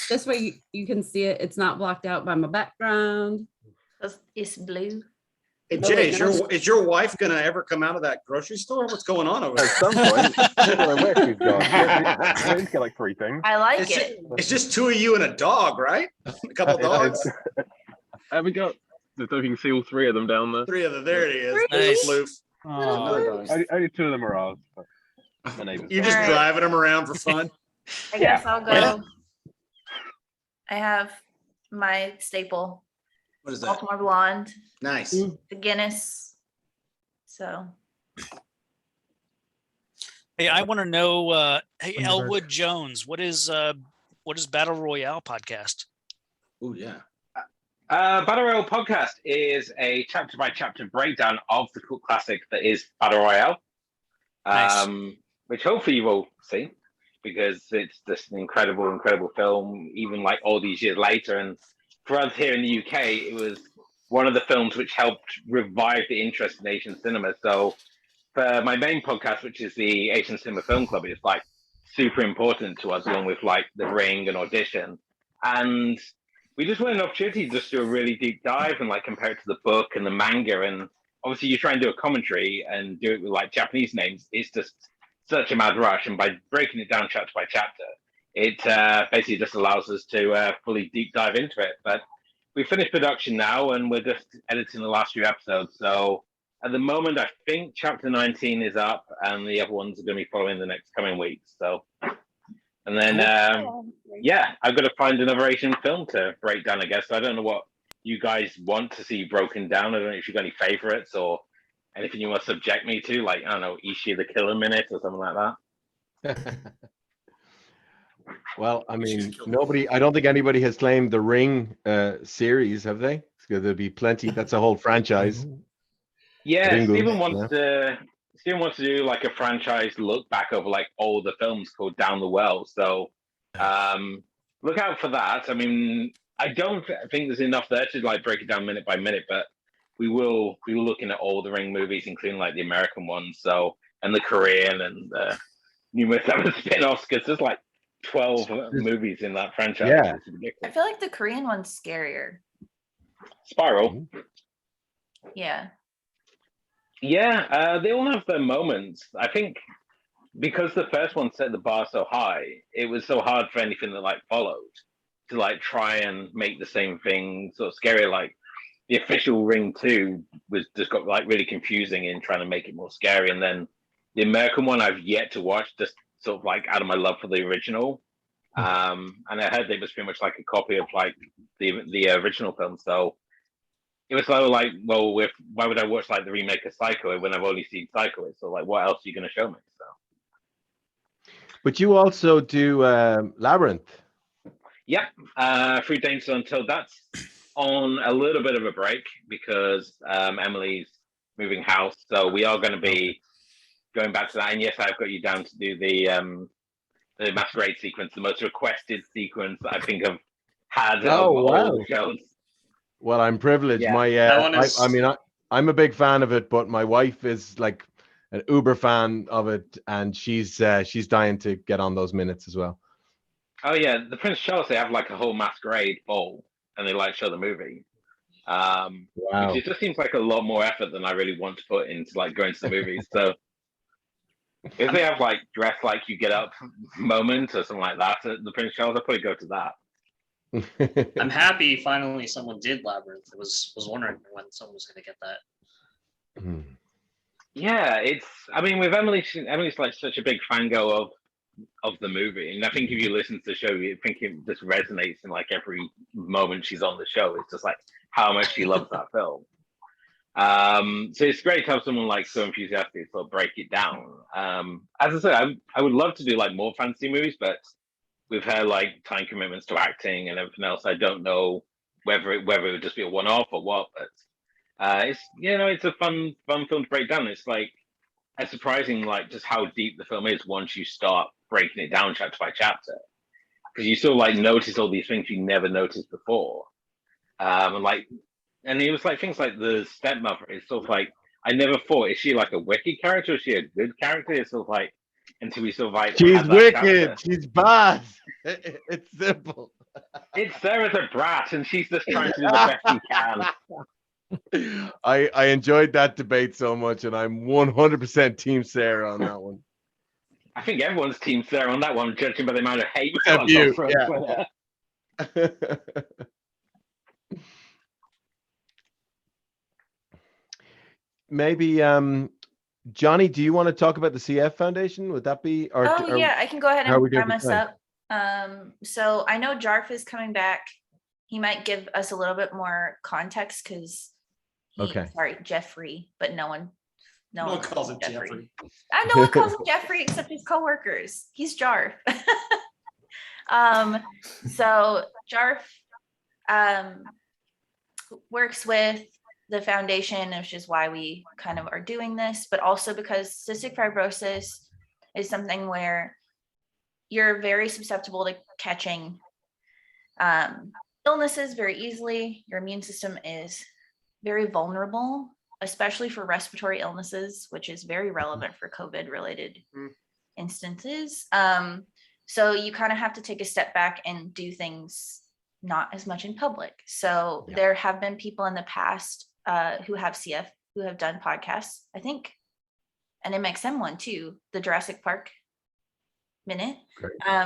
This way you can see it. It's not blocked out by my background. It's blue. Hey Jay, is your wife gonna ever come out of that grocery store? What's going on over there? At some point, she's gone. She's got like 3 things. I like It's just 2 of you and a dog, right? A couple dogs. We got. So you can see all 3 of them down there. 3 of them. There it is. Nice. Loof. Only 2 of them are ours. My neighbors. You're just driving them around for fun. I guess I'll go. I have my staple. What is that? Baltimore Blonde. Nice. The Guinness. So. Hey, I want to know. Hey, Elwood Jones, what is Battle Royale podcast? Oh yeah. Battle Royale podcast is a chapter by chapter breakdown of the cult classic that is Battle Royale, which hopefully you will see because it's just an incredible film, even like all these years later. And for us here in the UK, it was one of the films which helped revive the interest in Asian cinema. So for my main podcast, which is the Asian Cinema Film Club, it's like super important to us, along with like The Ring and Audition. And we just wanted an opportunity to just do a really deep dive and like compare it to the book and the manga. And obviously you try and do a commentary and do it with like Japanese names. It's just such a mad rush. And by breaking it down chapter by chapter, it basically just allows us to fully deep dive into it. But we finished production now, and we're just editing the last few episodes. So at the moment, I think chapter 19 is up, and the other ones are going to be following the next coming weeks. So, and then yeah, I've got to find another Asian film to break down. I guess I don't know what you guys want to see broken down. I don't know if you've got any favorites or anything you want to subject me to, like, I don't know, Ishii the Killer Minute or something like that. Well, I mean, I don't think anybody has claimed the Ring series, have they? There'll be plenty. That's a whole franchise. Yeah, Ringu, Steven wants to do like a franchise look back over like all the films called Down the Well. So look out for that. I mean, I don't think there's enough there to like break it down minute by minute, but we will be looking at all the Ring movies, including like the American ones, so and the Korean and numerous other spin-offs, because there's like 12 movies in that franchise. Yeah. It's ridiculous. I feel like the Korean one's scarier. Spiral. Yeah. Yeah, they all have their moments. I think because the first one set the bar so high, it was so hard for anything that like followed to like try and make the same thing sort of scary. Like the official Ring 2 was just got like really confusing in trying to make it more scary, and then the American one I've yet to watch, just sort of like out of my love for the original. And I heard it was pretty much like a copy of like the original film. So it was sort of like, well, why would I watch like the remake of Psycho when I've only seen Psycho? So like, what else are you going to show me? So. But you also do Labyrinth. Yeah, Free Danger Until that's on a little bit of a break because Emily's moving house. So we are going to be going back to that. And yes, I've got you down to do the masquerade sequence, the most requested sequence that I think I've had of all the shows. Well, I'm privileged. Yeah. I mean, I'm a big fan of it, but my wife is like an uber fan of it, and she's dying to get on those minutes as well. Oh yeah, the Prince Charles, they have like a whole masquerade ball, and they like show the movie. Wow. Which it just seems like a lot more effort than I really want to put into like going to the movies. So if they have like dress like you get up moment or something like that at the Prince Charles, I'll probably go to that. I'm happy finally someone did Labyrinth. I was wondering when someone was going to get that. Yeah, I mean, with Emily, Emily's like such a big fangirl of the movie, and I think if you listen to the show, you think it just resonates in like every moment she's on the show. It's just like how much she loves that film. So it's great to have someone like so enthusiastic to sort of break it down. As I said, I would love to do like more fantasy movies, but with her like time commitments to acting and everything else, I don't know whether it would just be a one-off or what. But it's it's a fun film to break down. It's like it's surprising like just how deep the film is once you start breaking it down chapter by chapter, because you sort of like notice all these things you never noticed before. And it was like things like the stepmother. It's sort of like I never thought, is she like a wicked character? Or is she a good character? It's sort of like until we sort of like she's had that wicked. chapter. She's bad. It's simple. It's Sarah's a brat, and she's just trying to do the best she can. I enjoyed that debate so much, and I'm 100% Team Sarah on that one. I think everyone's Team Sarah on that one, judging by the amount of hate. Except you, yeah. Maybe Johnny, do you want to talk about the CF Foundation? Would that be? Yeah, I can go ahead and premise up. So I know Jarf is coming back. He might give us a little bit more context because sorry, Jeffrey, but no one calls him Jeffrey. No one calls him Jeffrey except his coworkers. He's Jarf. So Jarf works with the foundation, which is why we kind of are doing this, but also because cystic fibrosis is something where you're very susceptible to catching illnesses very easily. Your immune system is very vulnerable, especially for respiratory illnesses, which is very relevant for COVID related instances. So you kind of have to take a step back and do things not as much in public. So there have been people in the past who have CF who have done podcasts, I think an MxM one too, the Jurassic Park Minute.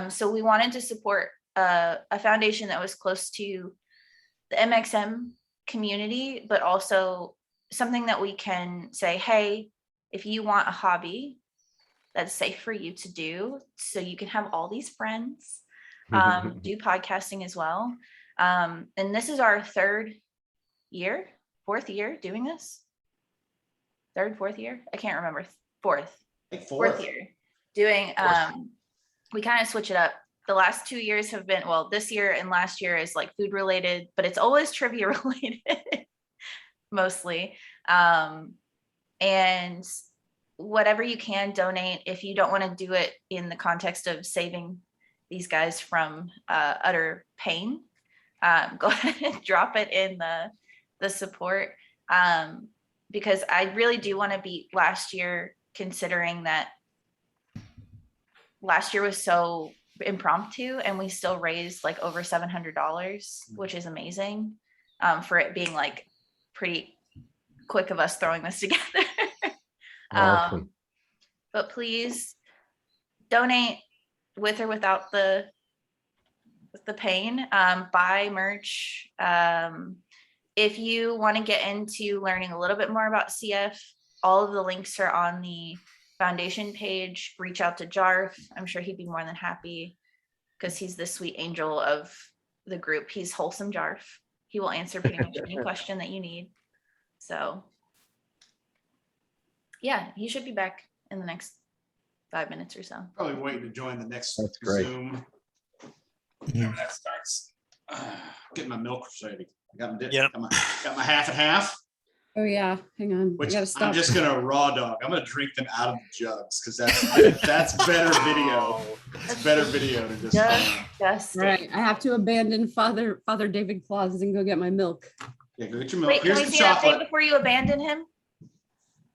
So we wanted to support a foundation that was close to the MxM community, but also something that we can say, hey, if you want a hobby that's safe for you to do, so you can have all these friends, do podcasting as well. And this is our fourth year doing this. Fourth year? I can't remember. Fourth year doing, we kind of switch it up. The last 2 years have been, well, this year and last year is like food related, but it's always trivia related mostly. And whatever you can donate, if you don't want to do it in the context of saving these guys from utter pain, go ahead and drop it in the support, because I really do want to beat last year, considering that last year was so impromptu and we still raised like over $700, which is amazing, for it being like pretty quick of us throwing this together. Awesome. But please donate with or without the pain. Buy merch. If you want to get into learning a little bit more about CF, all of the links are on the foundation page. Reach out to Jarf. I'm sure he'd be more than happy, because he's the sweet angel of the group. He's wholesome Jarf. He will answer pretty much any question that you need. So yeah, he should be back in the next 5 minutes or so. Probably waiting to join the next That's great. Zoom. Whenever that starts. Getting my milk ready. I got my half and half. Oh yeah, hang on. Which I gotta stop. I'm just gonna raw dog. I'm gonna drink them out of the jugs because that's better video. It's better video than just. Right, I have to abandon Father David Claus and go get my milk. Yeah, go get your milk. Wait, Here's can we the see that thing chocolate. before you abandon him?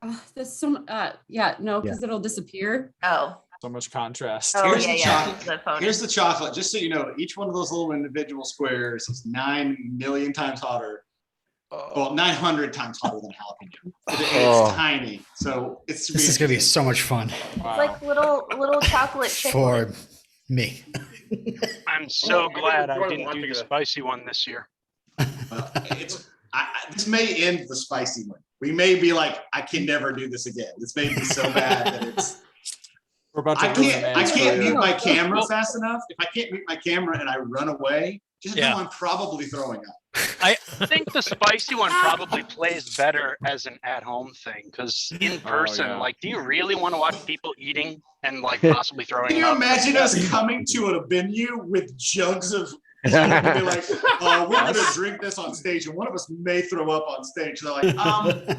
Oh, there's some. Yeah, no, because it'll disappear. Oh. So much contrast. Oh, Here's yeah, the yeah. chocolate. The photo. Here's the chocolate. Just so you know, each one of those little individual squares is 9 million times hotter. Well, 900 times hotter than jalapeno. It's tiny, so it's. This is gonna be so much fun It's like little chocolate chip. for me. I'm so glad I didn't do the spicy one this year. This may end the spicy one. We may be like, I can never do this again. This may be so bad that it's. We're about to I can't mute my camera fast enough. If I can't mute my camera and I run away, just know I'm probably throwing up. I think the spicy one probably plays better as an at-home thing, because in person, like, do you really want to watch people eating and like possibly throwing up? Can you imagine us coming to a venue with jugs of? Be like, we're going to drink this on stage, and one of us may throw up on stage. They're like,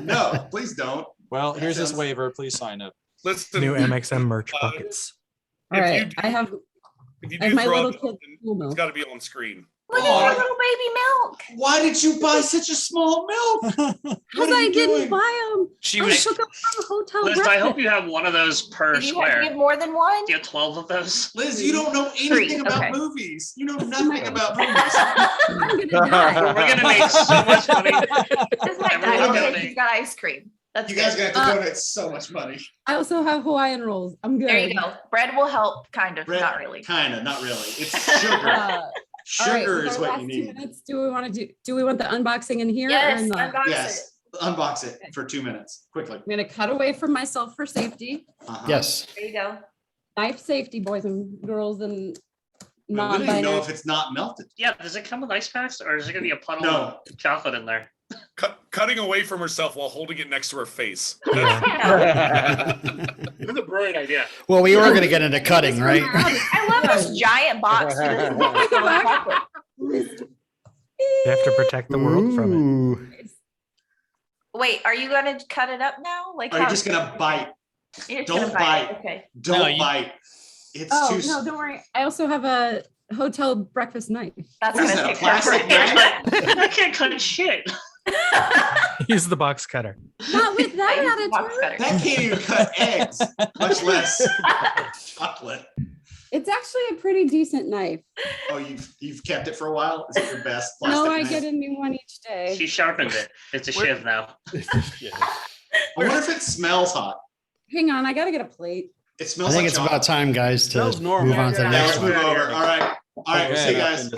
no, please don't. Well, here's this waiver. Please sign it. Listen, New MxM merch buckets. All right, I have my little kid. It's got to be on screen. Look at your little baby milk. Why did you buy such a small milk? Because I didn't buy them. She I was- took them from the hotel. Liz, I hope you have one of those per Do you square. have more than one? Do you have 12 of those? Liz, you don't know anything about okay. movies. You know nothing about movies. I'm gonna die. We're gonna make so much money. This might die. Everyone Okay, donate. he's got ice cream. That's You guys good. got to donate so much money. I also have Hawaiian rolls. I'm good. There you go. Bread will help, kind of, Bread, not really. Kind of, not really. It's sugar. All right, Sugar with is our what last you 2 need. minutes, do we want to do we want the unboxing in here? Yes, or in the, unbox it. Yes, unbox it for 2 minutes, quickly. I'm gonna cut away from myself for safety. Yes. There you go. Knife safety, boys and girls, and We don't even know non-binary. if it's not melted. Yeah, does it come with ice packs, or is it gonna be a puddle No. of chocolate in there? Cutting away from herself while holding it next to her face. That's a brilliant idea. Well, we were gonna get into cutting, right? I love this giant box. You have to protect the world from it. Wait, are you gonna cut it up now? Like, Are you just gonna bite? You're just Don't gonna bite. bite. Okay. Don't bite. It's Oh too. no, don't worry. I also have a hotel breakfast knife. That's What is gonna that, a take plastic forever. I can't cut shit. Use the box cutter. Not with that Box attitude. cutter. That can't even cut eggs, much less chocolate. It's actually a pretty decent knife. Oh, you've kept it for a while? Is it your best No, plastic I knife? get a new one each day. She sharpened it. It's a shiv now. I wonder if it smells hot. Hang on, I gotta get a plate. It I smells think like it's chocolate. about time, guys, to Smells normal. move on to the Yeah, next let's one. move over. All right. All right, we'll see you guys.